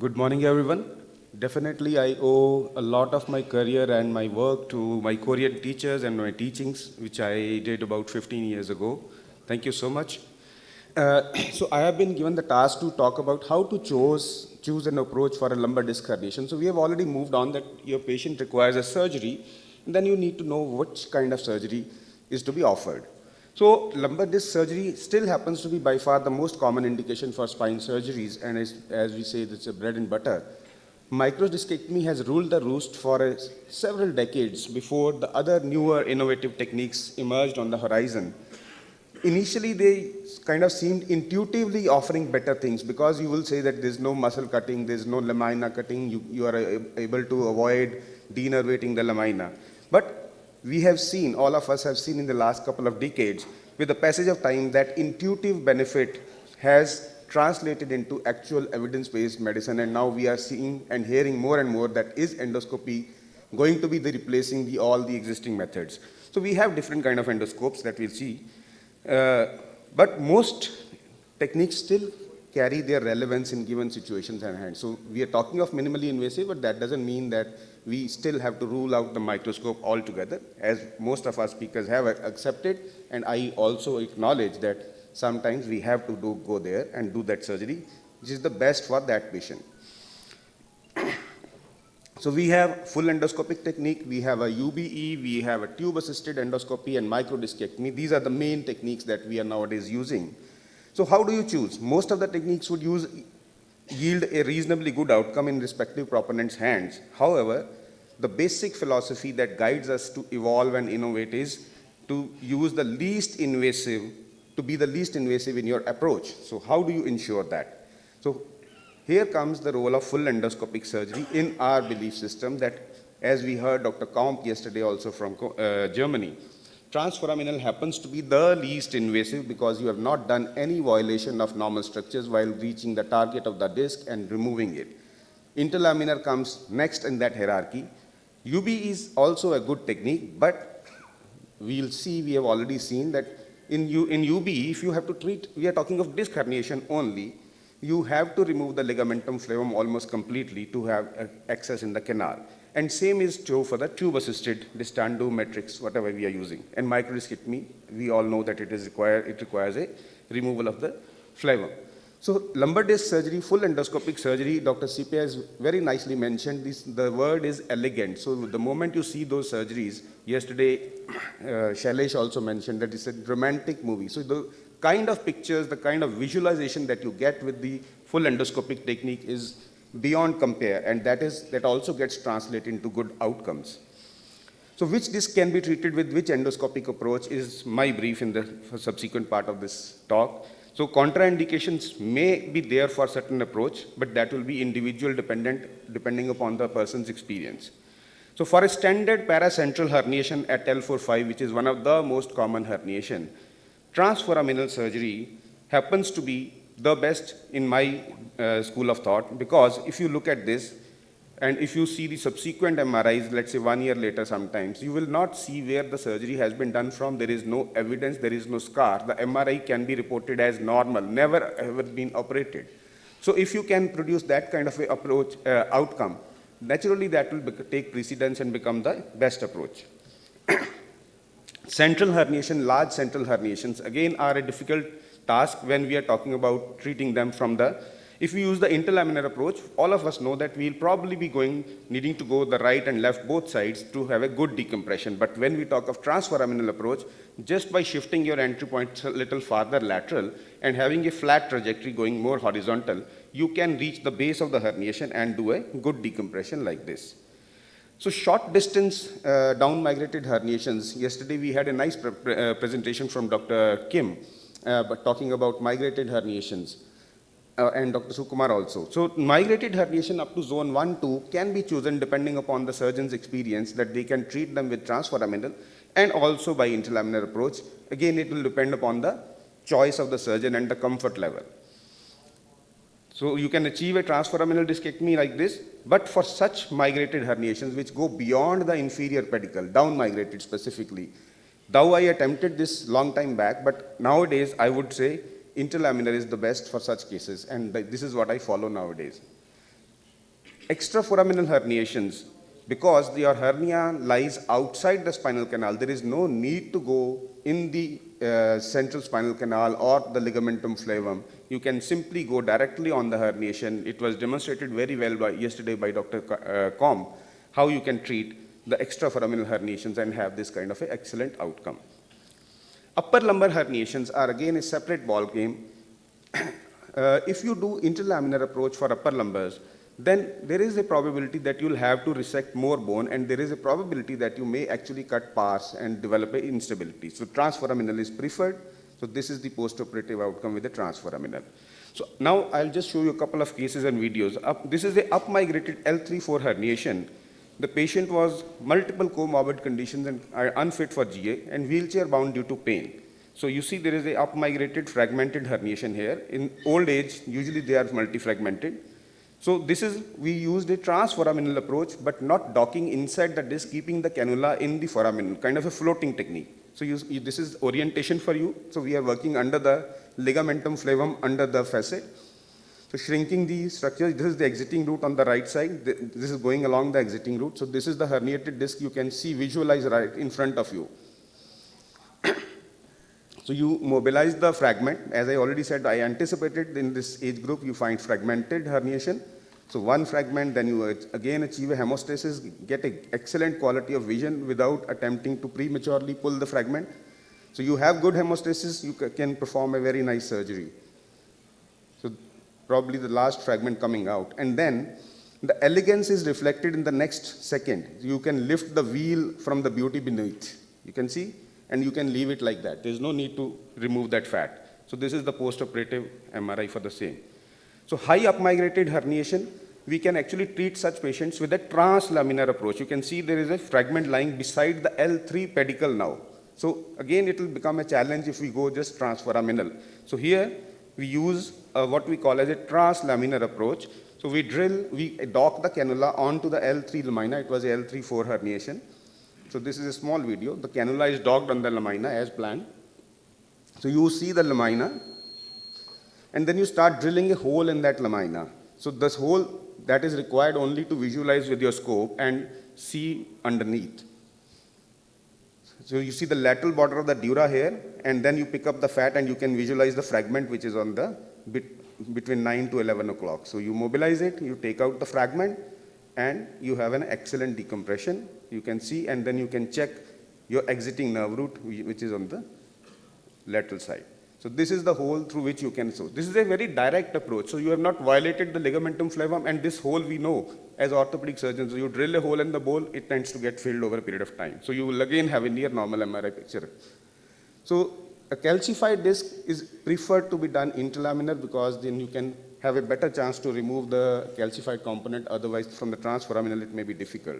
Good morning, everyone. Definitely, I owe a lot of my career and my work to my Korean teachers and my teachings, which I did about 15 years ago. Thank you so much. So I have been given the task to talk about how to choose an approach for a lumbar disc herniation. So we have already moved on that your patient requires a surgery, and then you need to know which kind of surgery is to be offered. So lumbar disc surgery still happens to be by far the most common indication for spine surgeries, and as we say, it's a bread and butter. Microdiscectomy has ruled the roost for several decades before the other newer innovative techniques emerged on the horizon. Initially, they kind of seemed intuitively offering better things because you will say that there's no muscle cutting, there's no lamina cutting, you are able to avoid denervating the lamina. But we have seen, all of us have seen in the last couple of decades, with the passage of time, that intuitive benefit has translated into actual evidence-based medicine, and now we are seeing and hearing more and more that is endoscopy going to be replacing all the existing methods. So we have different kind of endoscopes that we'll see. But most techniques still carry their relevance in given situations at hand. So we are talking of minimally invasive, but that doesn't mean that we still have to rule out the microscope altogether, as most of our speakers have accepted, and I also acknowledge that sometimes we have to go there and do that surgery, which is the best for that patient. So we have full endoscopic technique, we have a UBE, we have a tube-assisted endoscopy and microdiscectomy. These are the main techniques that we are nowadays using. So how do you choose? Most of the techniques would yield a reasonably good outcome in respective proponent's hands. However, the basic philosophy that guides us to evolve and innovate is to use the least invasive, to be the least invasive in your approach. So how do you ensure that? So here comes the role of full endoscopic surgery in our belief system that, as we heard Dr. Komp yesterday also from Germany, transforaminal happens to be the least invasive because you have not done any violation of normal structures while reaching the target of the disc and removing it. Interlaminar comes next in that hierarchy. UB is also a good technique, but we'll see, we have already seen that in UB, if you have to treat, we are talking of disc herniation only, you have to remove the ligamentum flavum almost completely to have access in the canal. And same is true for the tube-assisted Distando matrix, whatever we are using. And microdiscectomy, we all know that it requires a removal of the flavum. So lumbar disc surgery, full endoscopic surgery, Dr. CP has very nicely mentioned this, the word is elegant. So the moment you see those surgeries, yesterday Shailesh also mentioned that it's a romantic movie. So the kind of pictures, the kind of visualization that you get with the full endoscopic technique is beyond compare, and that also gets translated into good outcomes. So which disc can be treated with which endoscopic approach is my brief in the subsequent part of this talk. So contraindications may be there for certain approach, but that will be individual dependent depending upon the person's experience. So for a standard paracentral herniation at L4-5, which is one of the most common herniation, transforaminal surgery happens to be the best in my school of thought, because if you look at this and if you see the subsequent MRIs, let's say 1 year later sometimes, you will not see where the surgery has been done from. There is no evidence, there is no scar. The MRI can be reported as normal, never ever been operated. So if you can produce that kind of a approach outcome, naturally that will take precedence and become the best approach. Central herniation, large central herniations, again are a difficult task when we are talking about treating them from the, if we use the interlaminar approach, all of us know that we'll probably be needing to go the right and left both sides to have a good decompression. But when we talk of transforaminal approach, just by shifting your entry point a little farther lateral and having a flat trajectory going more horizontal, you can reach the base of the herniation and do a good decompression like this. So short distance down migrated herniations, yesterday we had a nice presentation from Dr. Kim, but talking about migrated herniations, and Dr. Sukumar also. So migrated herniation up to zone 1, 2 can be chosen depending upon the surgeon's experience, that they can treat them with transforaminal and also by interlaminar approach. Again, it will depend upon the choice of the surgeon and the comfort level. So you can achieve a transforaminal discectomy like this, but for such migrated herniations which go beyond the inferior pedicle, down migrated specifically, though I attempted this long time back, but nowadays I would say interlaminar is the best for such cases, and this is what I follow nowadays. extraforaminal herniations, because your hernia lies outside the spinal canal, there is no need to go in the central spinal canal or the ligamentum flavum. You can simply go directly on the herniation. It was demonstrated very well yesterday by Dr. Com, how you can treat the extraforaminal herniations and have this kind of an excellent outcome. Upper lumbar herniations are again a separate ball game. If you do interlaminar approach for upper lumbars, then there is a probability that you'll have to resect more bone, and there is a probability that you may actually cut pars and develop an instability. So transforaminal is preferred. So this is the postoperative outcome with the transforaminal. So now I'll just show you a couple of cases and videos. This is the up-migrated L3-4 herniation. The patient was multiple comorbid conditions and unfit for GA and wheelchair bound due to pain. So you see there is a up-migrated fragmented herniation here. In old age, usually they are multi-fragmented. So this is, we used a transforaminal approach, but not docking inside the disc, keeping the cannula in the foraminal, kind of a floating technique. So this is orientation for you. So we are working under the ligamentum flavum, under the facet. So shrinking the structure, this is the exiting route on the right side. This is going along the exiting route. So this is the herniated disc you can see, visualize right in front of you. So you mobilize the fragment. As I already said, I anticipated in this age group, you find fragmented herniation. So one fragment, then you again achieve a hemostasis, get an excellent quality of vision without attempting to prematurely pull the fragment. So you have good hemostasis, you can perform a very nice surgery. So probably the last fragment coming out. And then the elegance is reflected in the next second. You can lift the wheel from the beauty beneath. You can see? And you can leave it like that. There's no need to remove that fat. So this is the post-operative MRI for the same. So high up-migrated herniation, we can actually treat such patients with a translaminar approach. You can see there is a fragment lying beside the L3 pedicle now. So again, it will become a challenge if we go just transforaminal. So here, we use what we call as a translaminar approach. So we dock the cannula onto the L3 lamina. It was a L3-4 herniation. So this is a small video. The cannula is docked on the lamina as planned. So you see the lamina, and then you start drilling a hole in that lamina. So this hole, that is required only to visualize with your scope and see underneath. So you see the lateral border of the dura here, and then you pick up the fat and you can visualize the fragment which is on the between 9 to 11 o'clock. So you mobilize it, you take out the fragment, and you have an excellent decompression. You can see, and then you can check your exiting nerve root, which is on the lateral side. So this is the hole through which you can sew. This is a very direct approach. So you have not violated the ligamentum flavum, and this hole we know as orthopedic surgeons, you drill a hole in the bone, it tends to get filled over a period of time. So you will again have a near normal MRI picture. So a calcified disc is preferred to be done interlaminar, because then you can have a better chance to remove the calcified component. Otherwise, from the transforaminal, it may be difficult.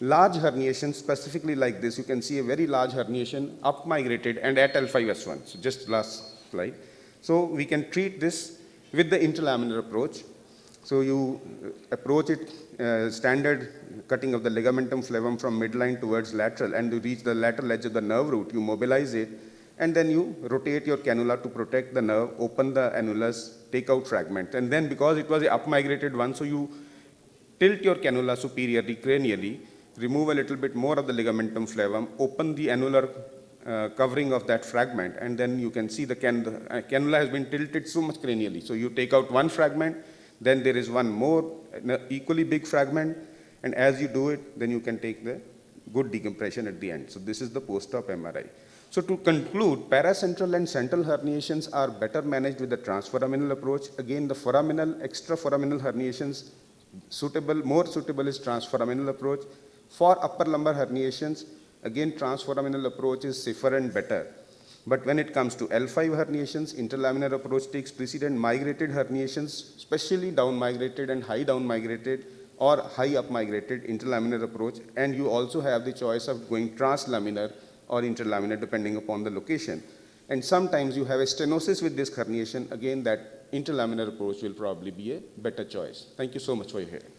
Large herniations, specifically like this, you can see a very large herniation up-migrated and at L5S1. So just last slide. So we can treat this with the interlaminar approach. So you approach it standard cutting of the ligamentum flavum from midline towards lateral, and you reach the lateral edge of the nerve root, you mobilize it, and then you rotate your cannula to protect the nerve, open the annulus, take out fragment. And then because it was an up-migrated one, so you tilt your cannula superiorly, cranially, remove a little bit more of the ligamentum flavum, open the annular covering of that fragment, and then you can see the cannula has been tilted so much cranially. So you take out one fragment, then there is one more equally big fragment, and as you do it, then you can take the good decompression at the end. So this is the post-op MRI. So to conclude, paracentral and central herniations are better managed with the transforaminal approach. Again, the foraminal, extraforaminal herniations, more suitable is transforaminal approach. For upper lumbar herniations, again, transforaminal approach is safer and better. But when it comes to L5 herniations, interlaminar approach takes precedent. Migrated herniations, especially down migrated and high down migrated or high up migrated, interlaminar approach. And you also have the choice of going translaminar or interlaminar depending upon the location. And sometimes you have a stenosis with disc herniation. Again, that interlaminar approach will probably be a better choice. Thank you so much for your hearing.